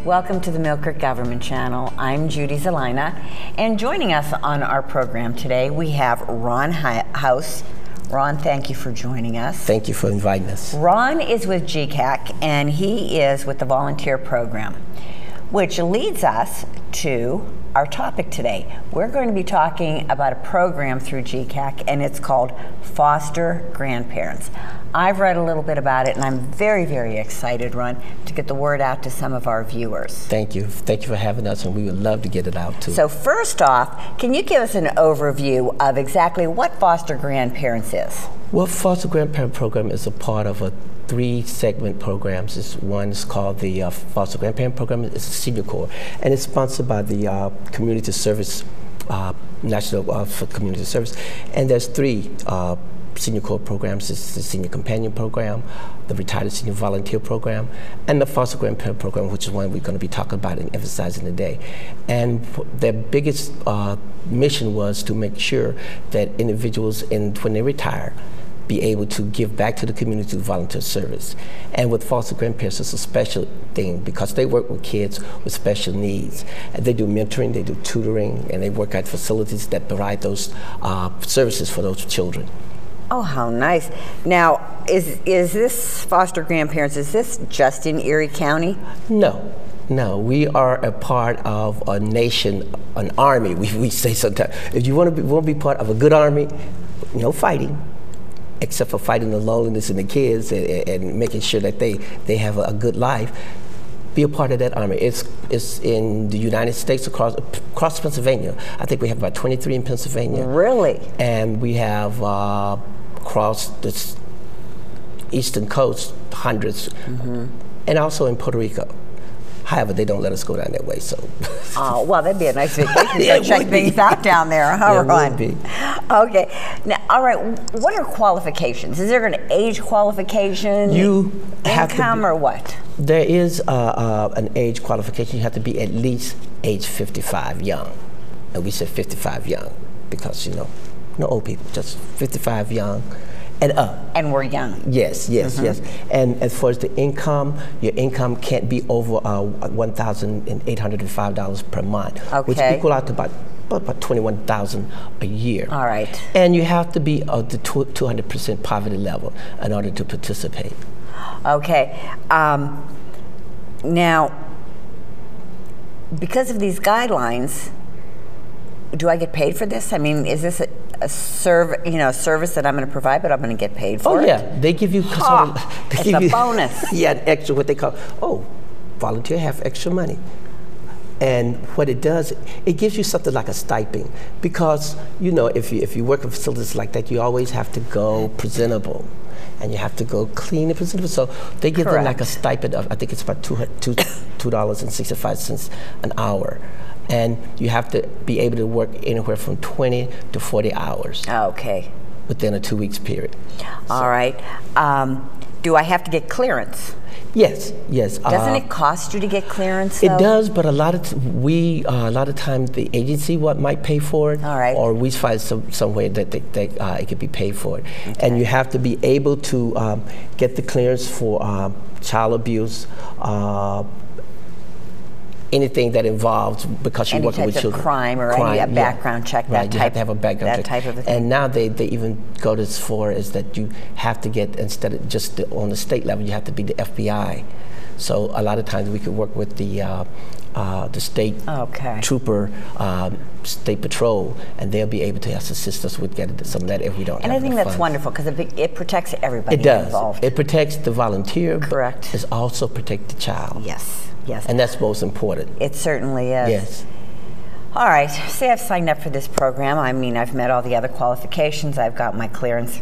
Welcome to the Mill Creek Government Channel. I'm Judy Zelina, and joining us on our program today, we have Ron House. Ron, thank you for joining us. Thank you for inviting us. Ron is with GCAC, and he is with the volunteer program, which leads us to our topic today. We're going to be talking about a program through GCAC, and it's called Foster Grandparents. I've read a little bit about it, and I'm very, very excited, Ron, to get the word out to some of our viewers. Thank you. Thank you for having us, and we would love to get it out too. So first off, can you give us an overview of exactly what Foster Grandparents is? Well, Foster Grandparent Program is a part of a three-segment programs. One is called the Foster Grandparent Program. It's a senior corps, and it's sponsored by the Community Service, National for Community Service. And there's three senior corps programs. It's the Senior Companion Program, the Retired Senior Volunteer Program, and the Foster Grandparent Program, which is one we're going to be talking about and emphasizing today. And their biggest mission was to make sure that individuals, when they retire, be able to give back to the community through volunteer service. And with foster grandparents, it's a special thing because they work with kids with special needs. And they do mentoring, they do tutoring, and they work at facilities that provide those services for those children. Oh, how nice. Now, is this Foster Grandparents, is this just in Erie County? No. No, we are a part of a nation, an army, we say sometimes. If you want to be part of a good army, no fighting, except for fighting the loneliness in the kids and making sure that they have a good life. Be a part of that army. It's in the United States across Pennsylvania. I think we have about 23 in Pennsylvania. Really? And we have across the eastern coast, hundreds, and also in Puerto Rico. However, they don't let us go down that way, so. Oh, well, that'd be a nice vacation to go check things out down there, huh, Ron? It would be. Okay. Now, all right, what are qualifications? Is there an age qualification? You have income or what? There is an age qualification. You have to be at least age 55 young. And we said 55 young because, no old people, just 55 young and up. And we're young. Yes, yes, yes. And as far as the income, your income can't be over $1,805 per month, which equal out to about $21,000 a year. All right. And you have to be at the 200% poverty level in order to participate. Okay. Now, because of these guidelines, do I get paid for this? I mean, is this a service that I'm going to provide, but I'm going to get paid for it? Oh yeah, they give you it's a bonus. Yeah, extra, what they call, volunteer have extra money. And what it does, it gives you something like a stipend because, if you work in facilities like that, you always have to go presentable. And you have to go clean and presentable. So they give them like a stipend of, I think it's about $2.65 an hour. And you have to be able to work anywhere from 20 to 40 hours. Okay. Within a 2 weeks period. All right. Do I have to get clearance? Yes, yes. Doesn't it cost you to get clearance, though? It does, but a lot of times the agency might pay for it. All right. Or we find some way that it could be paid for it. Okay. And you have to be able to get the clearance for child abuse, anything that involves, because you're working with children. Crime or any background check, right, you have to have a background check. Type of a thing. And now they even go as far as that you have to get, instead of just on the state level, you have to be the FBI. So a lot of times we could work with the state trooper, state patrol, and they'll be able to assist us with getting some of that if we don't have And I think that's funds. Wonderful because it protects everybody involved. It protects the volunteer. Correct. It also protects the child. Yes. Yes. And that's most important. It certainly is. Yes. All right. Say I've signed up for this program. I mean, I've met all the other qualifications. I've got my clearance.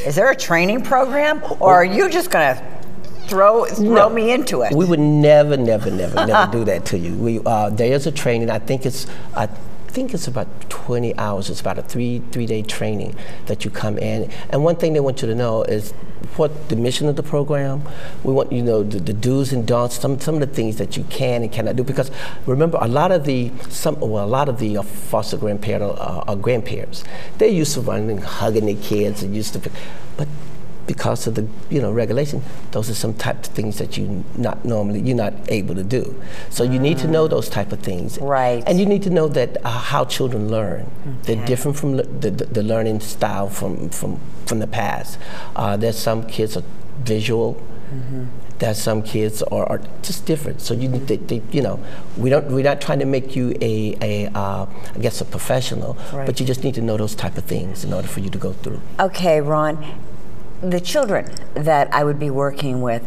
Is there a training program, or are you just going to throw me into it? We would never do that to you. There is a training. I think it's about 20 hours. It's about a three-day training that you come in. And one thing they want you to know is what the mission of the program. We want the do's and don'ts, some of the things that you can and cannot do. Because remember, a lot of the foster grandparents or grandparents, they're used to running and hugging their kids and but because of the regulation, those are some type of things that you're not able to do. So you need to know those type of things, right? And you need to know that how children learn. Okay. They're different from the learning style from the past. There's some kids are visual. There's some kids are just different. So you need to, we're not trying to make you I guess a professional, right. but you just need to know those type of things in order for you to go through. Okay, Ron, the children that I would be working with,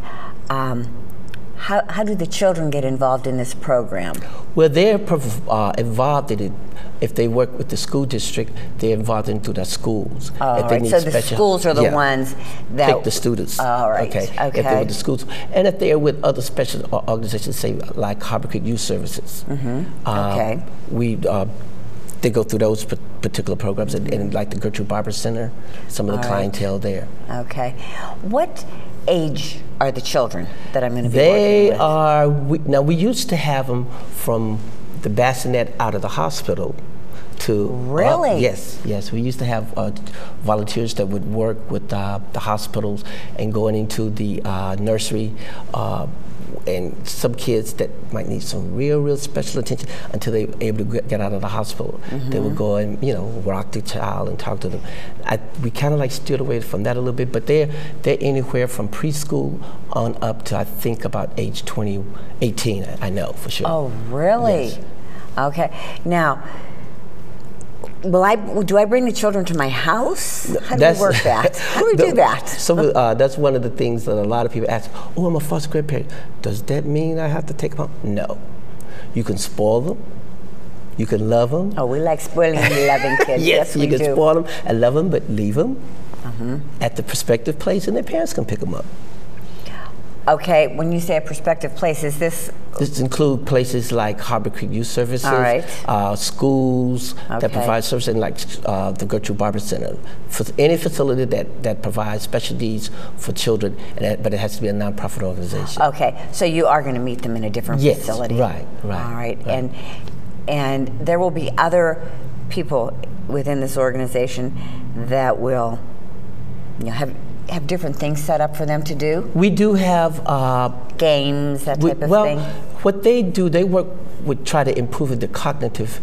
how do the children get involved in this program? Well, they're involved in it. If they work with the school district, they're involved into their schools. All if they right, need so the schools are the ones that pick the students. All right, okay. If they're with the schools, and if they're with other special organizations, say like Harbor Creek Youth Services. Okay. They go through those particular programs, and like the Gertrude Barber Center, some of the clientele there. Okay. What age are the children that I'm going to be working with? Now we used to have them from the bassinet out of the hospital to really? Yes. We used to have volunteers that would work with the hospitals and going into the nursery, and some kids that might need some real special attention until they were able to get out of the hospital. They would go and rock the child and talk to them. We kind of like steered away from that a little bit, but they're anywhere from preschool on up to I think about age 18. I know for sure. Oh, really? Yes. Okay. Now, do I bring the children to my house? How do we work that? How do we do that? So that's one of the things that a lot of people ask, oh, I'm a foster grandparent. Does that mean I have to take them home? No. You can spoil them. You can love them. Oh, we like spoiling and loving kids. Yes, you we can do. spoil them and love them, but leave them at the prospective place, and their parents can pick them up. Okay, when you say a prospective place, is this? This includes places like Harbor Creek Youth Services, all right. Schools that provide services, and like the Gertrude Barber Center. For any facility that provides special needs for children, but it has to be a nonprofit organization. Okay, so you are going to meet them in a different facility. Right. All right, and there will be other people within this organization that will have different things set up for them to do? We do have games, that type of thing? What they do, they work with try to improve the cognitive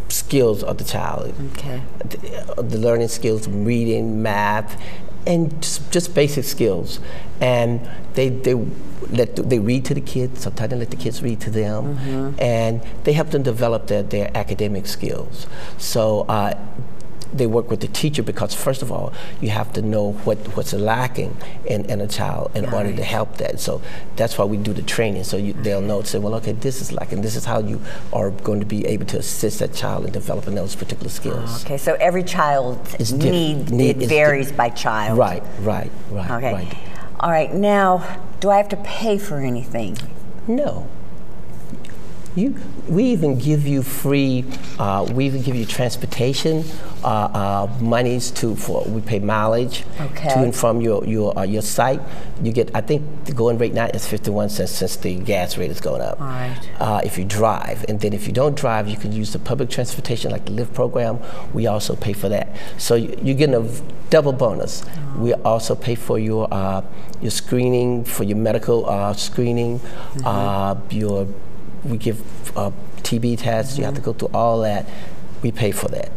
skills of the child. Okay. The learning skills, reading, math, and just basic skills. And they read to the kids. Sometimes they let the kids read to them, and they help them develop their academic skills. So they work with the teacher because, first of all, you have to know what's lacking in a child in order to help that. So that's why we do the training. So they'll know, say, well, okay, this is lacking. This is how you are going to be able to assist that child in developing those particular skills. Okay, so every child's need varies by child. Right. Okay. Right. All right, now, do I have to pay for anything? No. We even give you free. We even give you transportation monies we pay mileage to and from your site. You get, I think the going rate now is 51 cents since the gas rate is going up. All right. If you drive, and then if you don't drive, you can use the public transportation like the LIFT program. We also pay for that. So you're getting a double bonus. We also pay for your screening, for your medical screening, we give TB tests. You have to go through all that. We pay for that.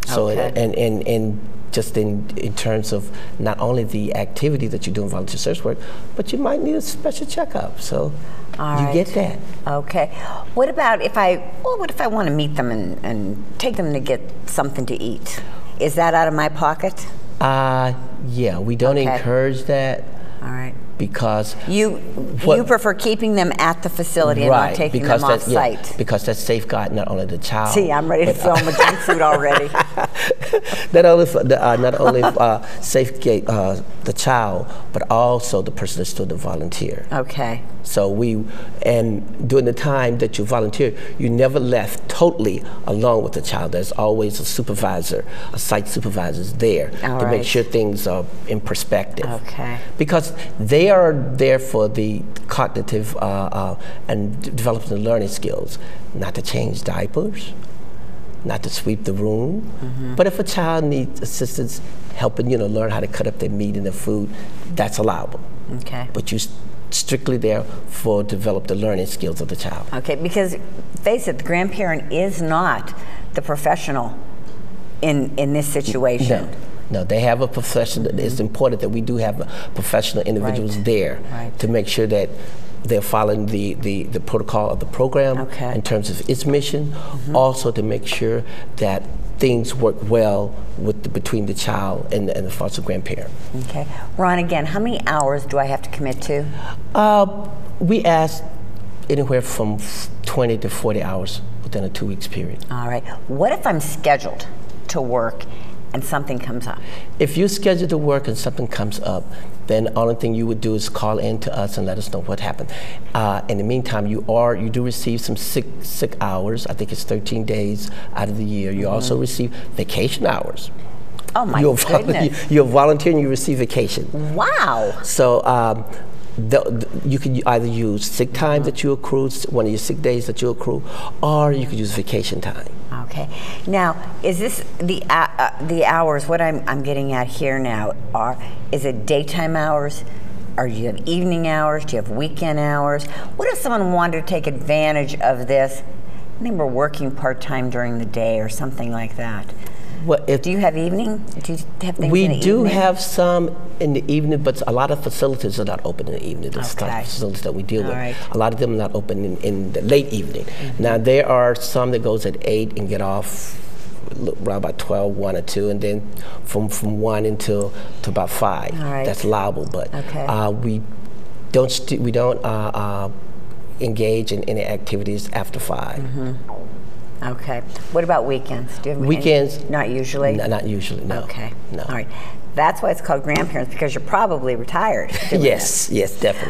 So and just in terms of not only the activity that you do in volunteer service work, but you might need a special checkup. So you get that. Okay. What about if I want to meet them and take them to get something to eat? Is that out of my pocket? Yeah, we don't encourage that. All right. Because you prefer keeping them at the facility and not taking them off site. Because that's safeguard not only the child. See, I'm ready to film a junk food already. not only safeguard the child, but also the person that's still the volunteer. Okay. So during the time that you volunteer, you never left totally alone with the child. There's always a supervisor, a site supervisor is there to make sure things are in perspective. Okay. Because they are there for the cognitive and developing the learning skills, not to change diapers, not to sweep the room. But if a child needs assistance helping, learn how to cut up their meat and their food, that's allowable. Okay. But you're strictly there for develop the learning skills of the child. Okay, because face it, the grandparent is not the professional in this situation. No, they have a professional. It's important that we do have professional individuals there to make sure that they're following the protocol of the program in terms of its mission. Also to make sure that things work well between the child and the foster grandparent. Okay. Ron, again, how many hours do I have to commit to? We ask anywhere from 20 to 40 hours within a 2 weeks period. All right. What if I'm scheduled to work and something comes up? If you're scheduled to work and something comes up, then the only thing you would do is call in to us and let us know what happened. In the meantime, you do receive some sick hours. I think it's 13 days out of the year. You also receive vacation hours. Oh my goodness. You're volunteering, you receive vacation. Wow. So you can either use sick time that you accrue, one of your sick days that you accrue, or you could use vacation time. Okay. Now, is this the hours? What I'm getting at here now is it daytime hours? Or do you have evening hours? Do you have weekend hours? What if someone wanted to take advantage of this? They were working part-time during the day or something like that. Well, do you have evening? Do you have things we in the do evening? have some in the evening, but a lot of facilities are not open in the evening. The facilities that we deal with, a lot of them are not open in the late evening. Now there are some that goes at 8 and get off around about 12, 1 or 2, and then from 1 until to about 5. That's allowable, but we don't engage in any activities after 5. Okay. What about weekends? Do you have weekends? Any? Not usually? No, not usually, no. Okay. No. All right. That's why it's called grandparents, because you're probably retired. Yes, definitely.